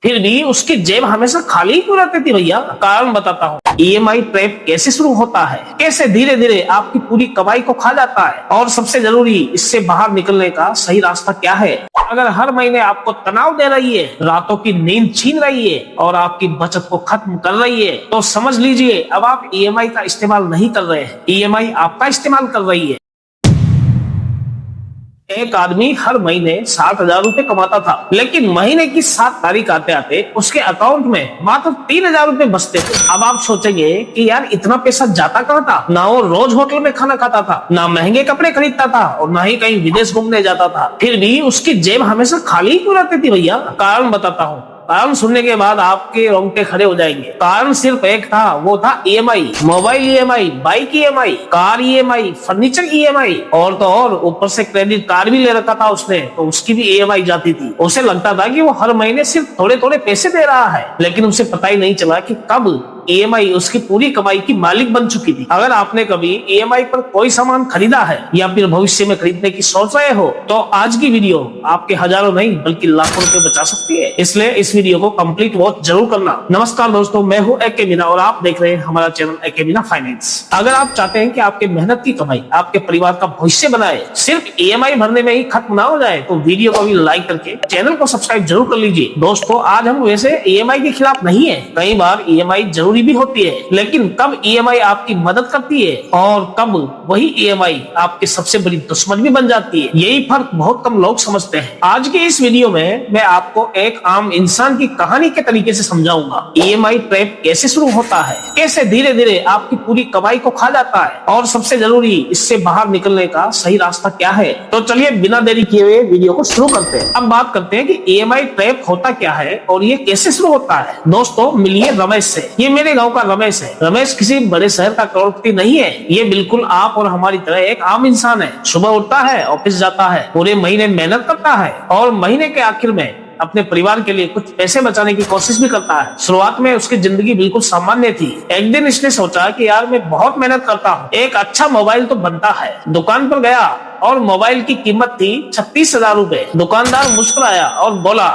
फिर भी उसकी जेब हमेशा खाली ही क्यों रहती थी भैया? कारण बताता हूँ। ईएमआई ट्रैप कैसे शुरू होता है, कैसे धीरे धीरे आपकी पूरी कमाई को खा जाता है, और सबसे जरूरी इससे बाहर निकलने का सही रास्ता क्या है। अगर हर महीने आपको तनाव दे रही है, रातों की नींद छीन रही है और आपकी बचत को खत्म कर रही है, तो समझ लीजिए अब आप ईएमआई का इस्तेमाल नहीं कर रहे हैं, ईएमआई आपका इस्तेमाल कर रही है। एक आदमी हर महीने 60,000 रुपए कमाता था, लेकिन महीने की 7 तारीख आते आते उसके अकाउंट में मात्र 3,000 रुपए बचते थे। अब आप सोचेंगे कि यार इतना पैसा जाता कहाँ था? ना वो रोज होटल में खाना खाता था, ना महंगे कपड़े खरीदता था, और ना ही कहीं विदेश घूमने जाता था। फिर भी उसकी जेब हमेशा खाली ही क्यों रहती थी भैया? कारण बताता हूँ। कारण सुनने के बाद आपके रोंगटे खड़े हो जाएंगे। कारण सिर्फ एक था, वो था EMI. Mobile EMI, bike EMI, car EMI, furniture EMI, और तो और ऊपर से क्रेडिट कार्ड भी ले रखा था उसने, तो उसकी भी ईएमआई जाती थी। उसे लगता था कि वो हर महीने सिर्फ थोड़े थोड़े पैसे दे रहा है, लेकिन उसे पता ही नहीं चला कि कब ईएमआई उसकी पूरी कमाई की मालिक बन चुकी थी। अगर आपने कभी ईएमआई पर कोई सामान खरीदा है या फिर भविष्य में खरीदने की सोच रहे हो, तो आज की वीडियो आपके हजारों नहीं बल्कि लाखों रुपए बचा सकती है। इसलिए इस वीडियो को कंप्लीट वॉच जरूर करना। नमस्कार दोस्तों, मैं हूं एके मीना और आप देख रहे हैं हमारा चैनल एके मीना फाइनेंस। अगर आप चाहते हैं कि आपके मेहनत की कमाई आपके परिवार का भविष्य बनाए, सिर्फ ईएमआई भरने में ही खत्म ना हो जाए, तो वीडियो को भी लाइक करके चैनल को सब्सक्राइब जरूर कर लीजिए। दोस्तों, आज हम वैसे ईएमआई के खिलाफ नहीं है, कई बार ईएमआई जरूरी भी होती है, लेकिन कब ईएमआई आपकी मदद करती है और कब वही ईएमआई आपकी सबसे बड़ी दुश्मन भी बन जाती है, यही फर्क बहुत कम लोग समझते हैं। आज की इस वीडियो में मैं आपको एक आम इंसान की कहानी के तरीके से समझाऊंगा ईएमआई ट्रैप कैसे शुरू होता है, कैसे धीरे धीरे आपकी पूरी कमाई को खा जाता है, और सबसे जरूरी इससे बाहर निकलने का सही रास्ता क्या है। तो चलिए बिना देरी किए हुए वीडियो को शुरू करते हैं। अब बात करते हैं कि ईएमआई ट्रैप होता क्या है और ये कैसे शुरू होता है। दोस्तों, मिलिए रमेश से। ये मेरे गांव का रमेश है। रमेश किसी बड़े शहर का करोड़पति नहीं है, ये बिल्कुल आप और हमारी तरह एक आम इंसान है। सुबह उठता है, ऑफिस जाता है, पूरे महीने मेहनत करता है और महीने के आखिर में अपने परिवार के लिए कुछ पैसे बचाने की कोशिश भी करता है। शुरुआत में उसकी जिंदगी बिल्कुल सामान्य थी। एक दिन इसने सोचा कि यार मैं बहुत मेहनत करता हूँ, एक अच्छा मोबाइल तो बनता है। दुकान पर गया और मोबाइल की कीमत थी 36,000 रुपए। दुकानदार मुस्कुराया और बोला,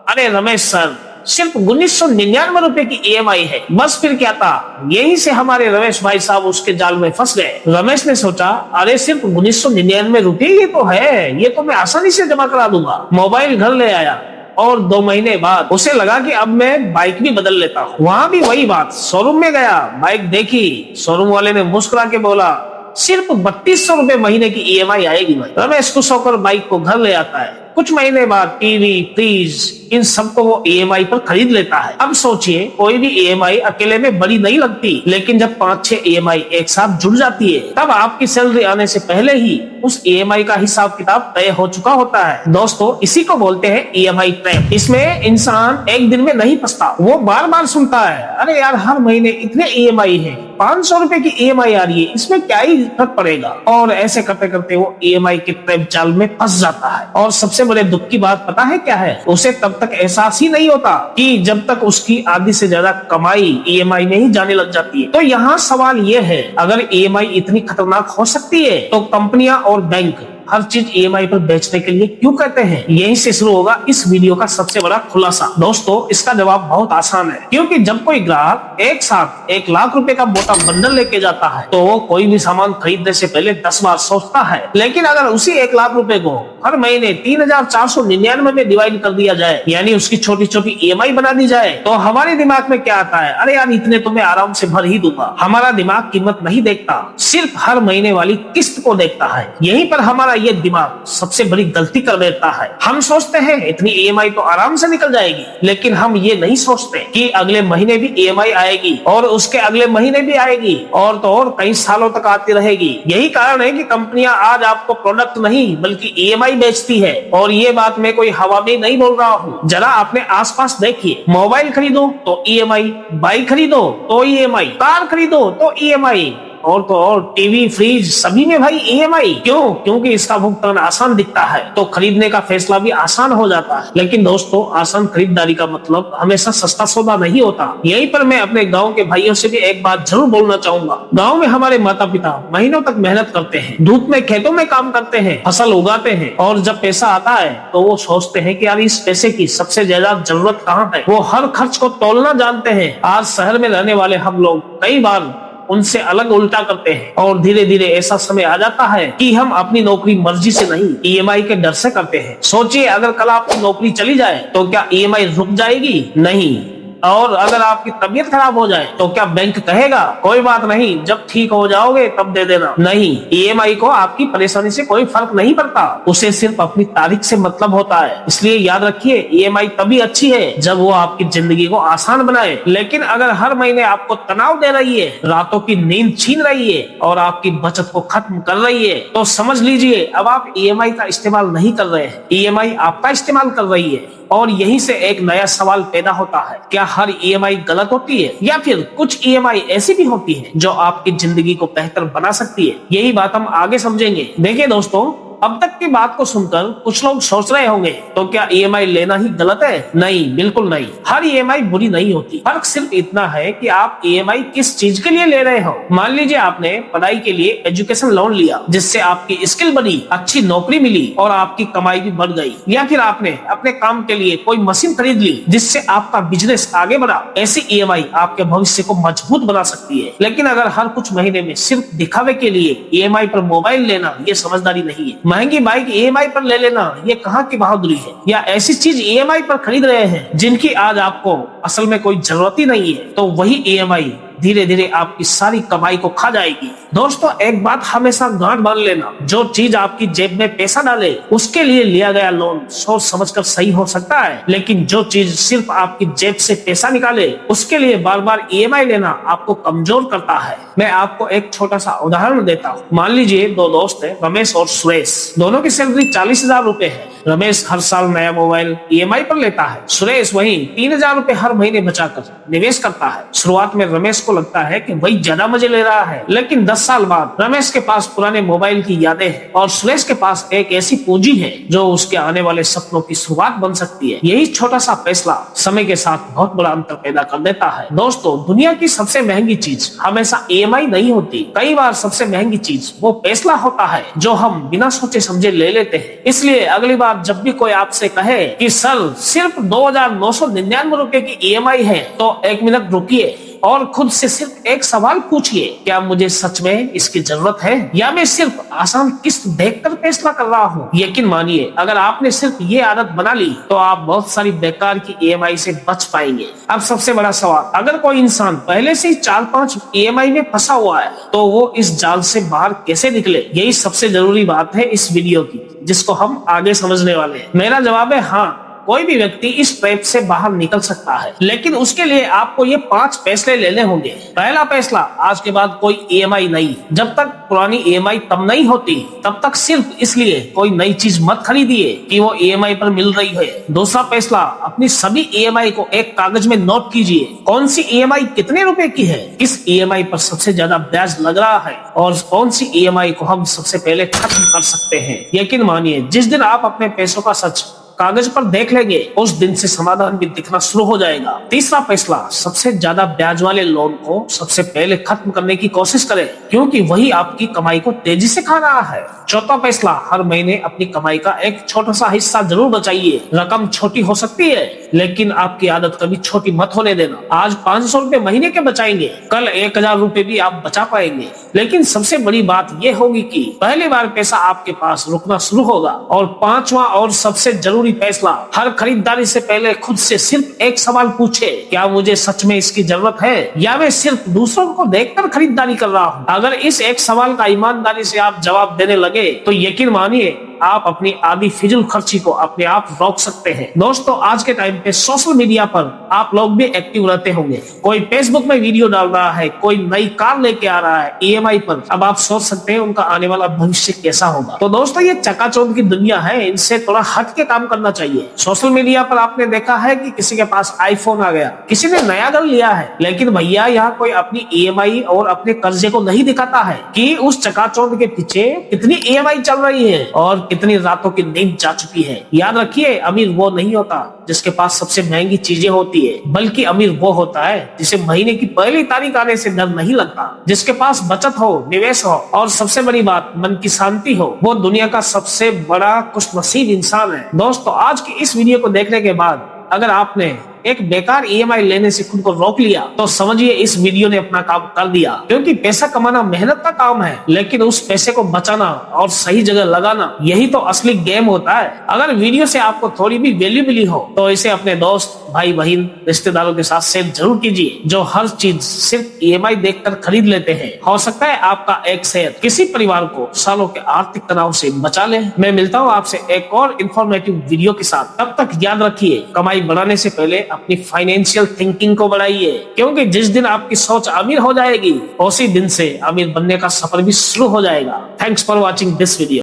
अरे रमेश सर, सिर्फ 1999 रुपए की ईएमआई है, बस फिर क्या था। यहीं से हमारे रमेश भाई साहब उसके जाल में फंस गए। रमेश ने सोचा, अरे सिर्फ 1999 रुपए ये तो है, ये तो मैं आसानी से जमा करा दूंगा। मोबाइल घर ले आया और 2 महीने बाद उसे लगा कि अब मैं बाइक भी बदल लेता हूँ। वहां भी वही बात, शोरूम में गया, बाइक देखी, शोरूम वाले ने मुस्कुरा के बोला, सिर्फ 3200 रुपए महीने की ईएमआई आएगी भाई। रमेश खुश होकर बाइक को घर ले आता है। कुछ महीने बाद टीवी, फ्रिज, इन सबको वो ईएमआई पर खरीद लेता है। अब सोचिए, कोई भी ईएमआई अकेले में बड़ी नहीं लगती, लेकिन जब 5-6 ईएमआई एक साथ जुड़ जाती है, तब आपकी सैलरी आने से पहले ही उस ईएमआई का हिसाब किताब तय हो चुका होता है। दोस्तों, इसी को बोलते हैं ईएमआई ट्रैप। इसमें इंसान एक दिन में नहीं फंसता, वो बार बार सुनता है, अरे यार हर महीने इतने ईएमआई है, 500 रुपए की ईएमआई आ रही है, इसमें क्या ही फर्क पड़ेगा। और ऐसे करते करते वो ईएमआई के ट्रैप जाल में फंस जाता है। और सबसे बड़े दुख की बात पता है क्या है? उसे तब तक एहसास ही नहीं होता कि जब तक उसकी आधी से ज्यादा कमाई ईएमआई में ही जाने लग जाती है। तो यहाँ सवाल ये है, अगर ईएमआई इतनी खतरनाक हो सकती है, तो कंपनियां और बैंक हर चीज ईएमआई पर बेचने के लिए क्यों कहते हैं? यहीं से शुरू होगा इस वीडियो का सबसे बड़ा खुलासा। दोस्तों, इसका जवाब बहुत आसान है, क्योंकि जब कोई ग्राहक एक साथ 1 लाख रुपए का मोटा बंडल लेके जाता है, तो वो कोई भी सामान खरीदने से पहले 10 बार सोचता है। लेकिन अगर उसी 1 लाख रुपए को हर महीने 3,499 में डिवाइड कर दिया जाए, यानी उसकी छोटी छोटी ईएमआई बना दी जाए, तो हमारे दिमाग में क्या आता है? अरे यार इतने तो मैं आराम से भर ही दूंगा। हमारा दिमाग कीमत नहीं देखता, सिर्फ हर महीने वाली किस्त को देखता है। यहीं पर हमारा ये दिमाग सबसे बड़ी गलती कर देता है। हम सोचते हैं इतनी ईएमआई तो आराम से निकल जाएगी, लेकिन हम ये नहीं सोचते कि अगले महीने भी ईएमआई आएगी और उसके अगले महीने भी आएगी, और तो और कई सालों तक आती रहेगी। यही कारण है कि कंपनियां आज आपको प्रोडक्ट नहीं बल्कि ईएमआई बेचती है। और ये बात मैं कोई हवा में नहीं बोल रहा हूँ, जरा अपने आसपास देखिए। मोबाइल खरीदो तो ईएमआई, बाइक खरीदो तो ईएमआई, कार खरीदो तो ईएमआई, और तो और टीवी, फ्रिज सभी में भाई ईएमआई। क्यों? क्योंकि इसका भुगतान आसान दिखता है तो खरीदने का फैसला भी आसान हो जाता है। लेकिन दोस्तों, आसान खरीदारी का मतलब हमेशा सस्ता सौदा नहीं होता। यहीं पर मैं अपने गाँव के भाइयों से भी एक बात जरूर बोलना चाहूंगा। गाँव में हमारे माता पिता महीनों तक मेहनत करते हैं, धूप में खेतों में काम करते हैं, फसल उगाते हैं, और जब पैसा आता है तो वो सोचते हैं कि यार इस पैसे की सबसे ज्यादा जरूरत कहाँ है। वो हर खर्च को तोलना जानते हैं। आज शहर में रहने वाले हम लोग कई बार उनसे अलग उल्टा करते हैं और धीरे धीरे ऐसा समय आ जाता है कि हम अपनी नौकरी मर्जी से नहीं, ईएमआई के डर से करते हैं। सोचिए, अगर कल आपकी नौकरी चली जाए तो क्या ईएमआई रुक जाएगी? नहीं। और अगर आपकी तबीयत खराब हो जाए तो क्या बैंक कहेगा कोई बात नहीं, जब ठीक हो जाओगे तब दे देना? नहीं, ईएमआई को आपकी परेशानी से कोई फर्क नहीं पड़ता। उसे सिर्फ अपनी तारीख से मतलब होता है। इसलिए याद रखिए, ईएमआई तभी अच्छी है जब वो आपकी जिंदगी को आसान बनाए। लेकिन अगर हर महीने आपको तनाव दे रही है, रातों की नींद छीन रही है और आपकी बचत को खत्म कर रही है, तो समझ लीजिए अब आप ईएमआई का इस्तेमाल नहीं कर रहे हैं, ईएमआई आपका इस्तेमाल कर रही है। और यहीं से एक नया सवाल पैदा होता है, क्या हर ईएमआई गलत होती है, या फिर कुछ ईएमआई ऐसी भी होती है जो आपकी जिंदगी को बेहतर बना सकती है? यही बात हम आगे समझेंगे। देखिए दोस्तों, अब तक की बात को सुनकर कुछ लोग सोच रहे होंगे तो क्या ईएमआई लेना ही गलत है? नहीं, बिल्कुल नहीं। हर ईएमआई बुरी नहीं होती। फर्क सिर्फ इतना है कि आप ईएमआई किस चीज के लिए ले रहे हो। मान लीजिए आपने पढ़ाई के लिए एजुकेशन लोन लिया, जिससे आपकी स्किल बनी, अच्छी नौकरी मिली और आपकी कमाई भी बढ़ गई। या फिर आपने अपने काम के लिए कोई मशीन खरीद ली, जिससे आपका बिजनेस आगे बढ़ा। ऐसी ईएमआई आपके भविष्य को मजबूत बना सकती है। लेकिन अगर हर कुछ महीने में सिर्फ दिखावे के लिए ईएमआई पर मोबाइल लेना, ये समझदारी नहीं है। महंगी बाइक ईएमआई पर ले लेना, ये कहाँ की बहादुरी है? या ऐसी चीज ईएमआई पर खरीद रहे हैं जिनकी आज आपको असल में कोई जरूरत ही नहीं है, तो वही ईएमआई धीरे धीरे आपकी सारी कमाई को खा जाएगी। दोस्तों, एक बात हमेशा गांठ बांध लेना, जो चीज आपकी जेब में पैसा डाले उसके लिए लिया गया लोन सोच समझकर सही हो सकता है, लेकिन जो चीज सिर्फ आपकी जेब से पैसा निकाले उसके लिए बार बार ईएमआई लेना आपको कमजोर करता है। मैं आपको एक छोटा सा उदाहरण देता हूँ। मान लीजिए दो दोस्त हैं, रमेश और सुरेश। दोनों की सैलरी 40,000 रुपए है। रमेश हर साल नया मोबाइल ईएमआई पर लेता है। सुरेश वहीं 3,000 रुपए हर महीने बचाकर निवेश करता है। शुरुआत में रमेश को लगता है कि वही ज्यादा मजे ले रहा है, लेकिन 10 साल बाद रमेश के पास पुराने मोबाइल की यादें हैं और सुरेश के पास एक ऐसी पूंजी है जो उसके आने वाले सपनों की शुरुआत बन सकती है। यही छोटा सा फैसला समय के साथ बहुत बड़ा अंतर पैदा कर देता है। दोस्तों, दुनिया की सबसे महंगी चीज हमेशा ईएमआई नहीं होती। कई बार सबसे महंगी चीज वो फैसला होता है जो हम बिना सोचे समझे ले लेते हैं। इसलिए अगली बार जब भी कोई आपसे कहे कि सर सिर्फ 2,999 रुपए की ईएमआई है, तो एक मिनट रुकिए और खुद से सिर्फ एक सवाल पूछिए, क्या मुझे सच में इसकी जरूरत है, या मैं सिर्फ आसान किस्त देखकर फैसला कर रहा हूँ? यकीन मानिए, अगर आपने सिर्फ ये आदत बना ली तो आप बहुत सारी बेकार की ईएमआई से बच पाएंगे। अब सबसे बड़ा सवाल, अगर कोई इंसान पहले से ही 4-5 ईएमआई में फंसा हुआ है तो वो इस जाल से बाहर कैसे निकले? यही सबसे जरूरी बात है इस वीडियो की, जिसको हम आगे समझने वाले हैं। मेरा जवाब है हाँ, कोई भी व्यक्ति इस ट्रैप से बाहर निकल सकता है, लेकिन उसके लिए आपको ये 5 फैसले लेने होंगे। पहला फैसला, आज के बाद कोई ईएमआई नहीं। जब तक पुरानी ईएमआई तब नहीं होती, तब तक सिर्फ इसलिए कोई नई चीज मत खरीदिए कि वो ईएमआई पर मिल रही है। दूसरा फैसला, अपनी सभी ईएमआई को एक कागज में नोट कीजिए। कौन सी ईएमआई कितने रुपए की है, किस ईएमआई पर सबसे ज्यादा ब्याज लग रहा है और कौन सी ईएमआई को हम सबसे पहले खत्म कर सकते हैं। यकीन मानिए, जिस दिन आप अपने पैसों का सच कागज पर देख लेंगे, उस दिन से समाधान भी दिखना शुरू हो जाएगा। तीसरा फैसला, सबसे ज्यादा ब्याज वाले लोन को सबसे पहले खत्म करने की कोशिश करें, क्योंकि वही आपकी कमाई को तेजी से खा रहा है। चौथा फैसला, हर महीने अपनी कमाई का एक छोटा सा हिस्सा जरूर बचाइए। रकम छोटी हो सकती है, लेकिन आपकी आदत कभी छोटी मत होने देना। आज 500 रुपए महीने के बचाएंगे, कल 1,000 रुपए भी आप बचा पाएंगे। लेकिन सबसे बड़ी बात यह होगी कि पहली बार पैसा आपके पास रुकना शुरू होगा। और पांचवा और सबसे जरूरी फैसला, हर खरीदारी से पहले खुद से सिर्फ एक सवाल पूछे, क्या मुझे सच में इसकी जरूरत है, या मैं सिर्फ दूसरों को देखकर खरीदारी कर रहा हूँ? अगर इस एक सवाल का ईमानदारी से आप जवाब देने लगे तो यकीन मानिए आप अपनी आधी फिजूल खर्ची को अपने आप रोक सकते हैं। दोस्तों, आज के टाइम पे सोशल मीडिया पर आप लोग भी एक्टिव रहते होंगे। कोई फेसबुक में वीडियो डाल रहा है, कोई नई कार लेके आ रहा है ईएमआई पर। अब आप सोच सकते हैं उनका आने वाला भविष्य कैसा होगा। तो दोस्तों, ये चकाचौंध की दुनिया है, इनसे थोड़ा हट के काम करना चाहिए। सोशल मीडिया पर आपने देखा है कि किसी के पास आईफोन आ गया, किसी ने नया घर लिया है, लेकिन भैया यहाँ कोई अपनी ईएमआई और अपने कर्जे को नहीं दिखाता है कि उस चकाचौंध के पीछे कितनी ईएमआई चल रही है और कितनी रातों की नींद जा चुकी है। याद रखिए, अमीर वो नहीं होता जिसके पास सबसे महंगी चीजें होती है, बल्कि अमीर वो होता है जिसे महीने की पहली तारीख आने से डर नहीं लगता, जिसके पास बचत हो, निवेश हो और सबसे बड़ी बात मन की शांति हो। वो दुनिया का सबसे बड़ा खुशनसीब इंसान है। दोस्तों, आज की इस वीडियो को देखने के बाद अगर आपने एक बेकार ईएमआई लेने से खुद को रोक लिया तो समझिए इस वीडियो ने अपना काम कर दिया। क्योंकि पैसा कमाना मेहनत का काम है, लेकिन उस पैसे को बचाना और सही जगह लगाना यही तो असली गेम होता है। अगर वीडियो से आपको थोड़ी भी वैल्यू मिली हो तो इसे अपने दोस्त, भाई बहन, रिश्तेदारों के साथ शेयर जरूर कीजिए, जो हर चीज सिर्फ ईएमआई देखकर खरीद लेते हैं। हो सकता है आपका एक शेयर किसी परिवार को सालों के आर्थिक तनाव से बचा ले। मैं मिलता हूँ आपसे एक और इंफॉर्मेटिव वीडियो के साथ। तब तक याद रखिए, कमाई बढ़ाने से पहले अपनी फाइनेंशियल थिंकिंग को बढ़ाइए, क्योंकि जिस दिन आपकी सोच अमीर हो जाएगी उसी दिन से अमीर बनने का सफर भी शुरू हो जाएगा। Thanks for watching this video.